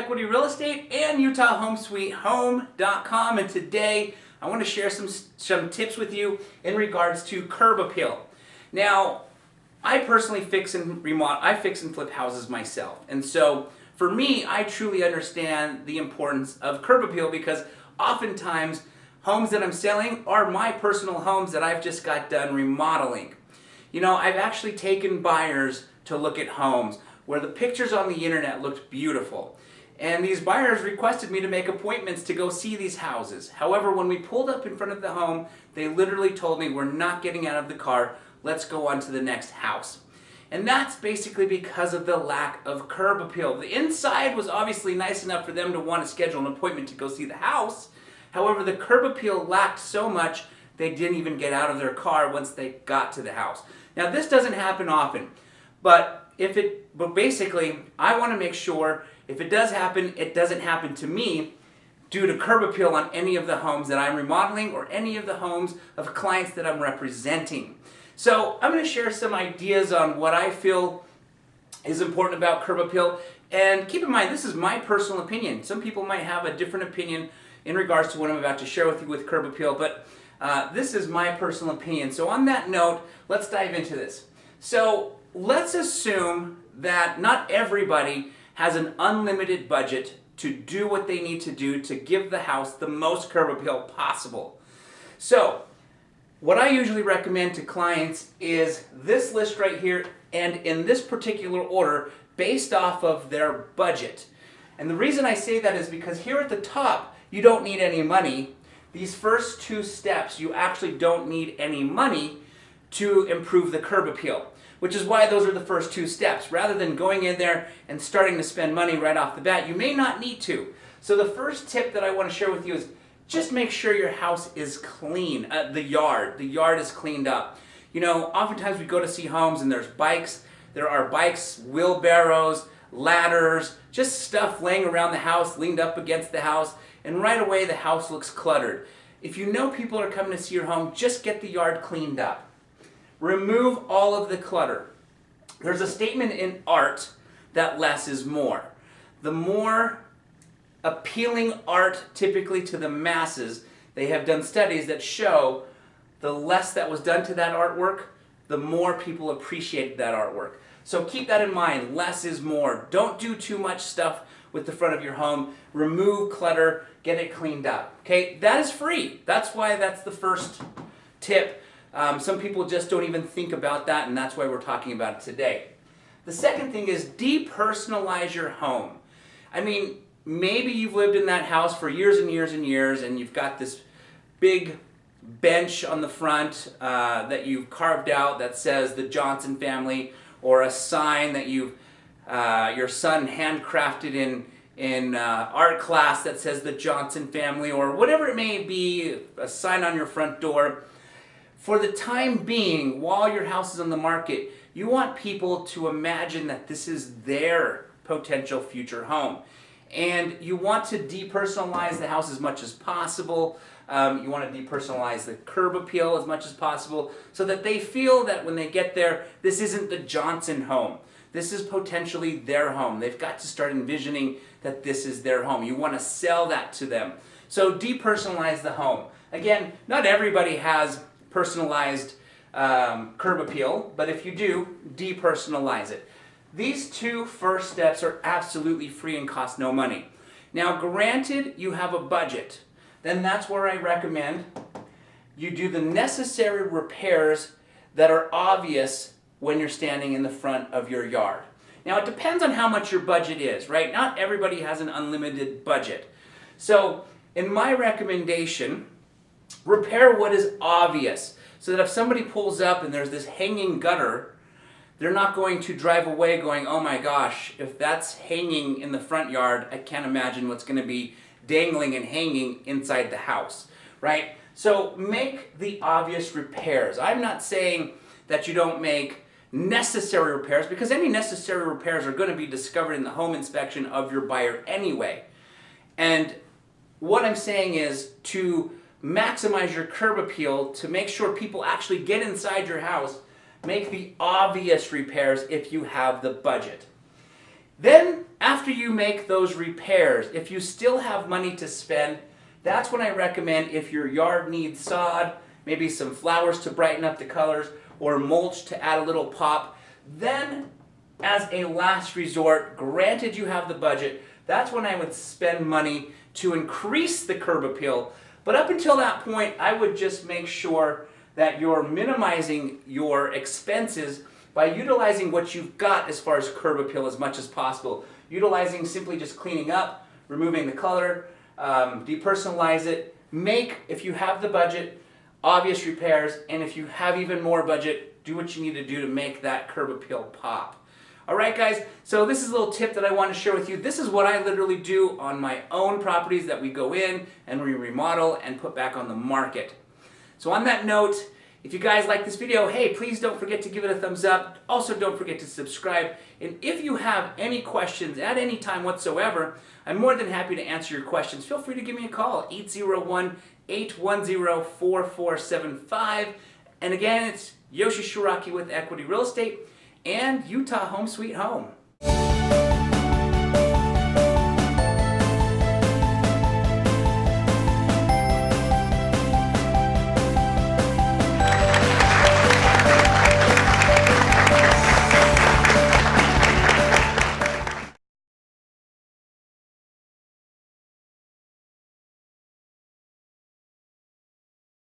Equity Real Estate and UtahHomesweetHome.com, and today I want to share some tips with you in regards to curb appeal. Now, I personally fix and flip houses myself, and so for me, I truly understand the importance of curb appeal because oftentimes homes that I'm selling are my personal homes that I've just got done remodeling. You know, I've actually taken buyers to look at homes where the pictures on the internet looked beautiful. And these buyers requested me to make appointments to go see these houses. However, when we pulled up in front of the home, they literally told me, "We're not getting out of the car, let's go on to the next house." And that's basically because of the lack of curb appeal. The inside was obviously nice enough for them to want to schedule an appointment to go see the house. However, the curb appeal lacked so much, they didn't even get out of their car once they got to the house. Now, this doesn't happen often, but basically, I want to make sure if it does happen, it doesn't happen to me due to curb appeal on any of the homes that I'm remodeling or any of the homes of clients that I'm representing. So I'm going to share some ideas on what I feel is important about curb appeal. And keep in mind, this is my personal opinion. Some people might have a different opinion in regards to what I'm about to share with you with curb appeal, but this is my personal opinion. So on that note, let's dive into this. So let's assume that not everybody has an unlimited budget to do what they need to do to give the house the most curb appeal possible. So what I usually recommend to clients is this list right here, and in this particular order based off of their budget. And the reason I say that is because here at the top, you don't need any money. These first two steps, you actually don't need any money to improve the curb appeal, which is why those are the first two steps. Rather than going in there and starting to spend money right off the bat, you may not need to. So the first tip that I want to share with you is just make sure your house is clean. The yard is cleaned up. You know, oftentimes we go to see homes and there are bikes, wheelbarrows, ladders, just stuff laying around the house, leaned up against the house, and right away the house looks cluttered. If you know people are coming to see your home, just get the yard cleaned up. Remove all of the clutter. There's a statement in art that less is more. The more appealing art typically to the masses, they have done studies that show the less that was done to that artwork, the more people appreciated that artwork. So keep that in mind, less is more. Don't do too much stuff with the front of your home. Remove clutter, get it cleaned up. Okay, that is free. That's why that's the first tip. Some people just don't even think about that, and that's why we're talking about it today. The second thing is depersonalize your home. I mean, maybe you've lived in that house for years and years and years, and you've got this big bench on the front that you've carved out that says the Johnson family, or a sign that your son handcrafted in art class that says the Johnson family, or whatever it may be, a sign on your front door. For the time being, while your house is on the market, you want people to imagine that this is their potential future home. And you want to depersonalize the house as much as possible. You want to depersonalize the curb appeal as much as possible so that they feel that when they get there, this isn't the Johnson home. This is potentially their home. They've got to start envisioning that this is their home. You want to sell that to them. So depersonalize the home. Again, not everybody has personalized curb appeal, but if you do, depersonalize it. These two first steps are absolutely free and cost no money. Now, granted you have a budget, then that's where I recommend you do the necessary repairs that are obvious when you're standing in the front of your yard. Now, it depends on how much your budget is, right? Not everybody has an unlimited budget. So, in my recommendation, repair what is obvious, so that if somebody pulls up and there's this hanging gutter, they're not going to drive away going, "Oh my gosh, if that's hanging in the front yard, I can't imagine what's going to be dangling and hanging inside the house," right? So make the obvious repairs. I'm not saying that you don't make necessary repairs, because any necessary repairs are going to be discovered in the home inspection of your buyer anyway. And what I'm saying is to maximize your curb appeal, to make sure people actually get inside your house, make the obvious repairs if you have the budget. Then, after you make those repairs, if you still have money to spend, that's when I recommend, if your yard needs sod, maybe some flowers to brighten up the colors, or mulch to add a little pop, then as a last resort, granted you have the budget, that's when I would spend money to increase the curb appeal. But up until that point, I would just make sure that you're minimizing your expenses by utilizing what you've got as far as curb appeal as much as possible. Utilizing simply just cleaning up, removing the color, depersonalize it, make, if you have the budget, obvious repairs, and if you have even more budget, do what you need to do to make that curb appeal pop. Alright guys, so this is a little tip that I want to share with you. This is what I literally do on my own properties that we go in and we remodel and put back on the market. So on that note, if you guys like this video, hey, please don't forget to give it a thumbs up. Also, don't forget to subscribe. And if you have any questions at any time whatsoever, I'm more than happy to answer your questions. Feel free to give me a call, 801-810-4475. And again, it's Yoshi Shiraki with Equity Real Estate and Utah Home Sweet Home.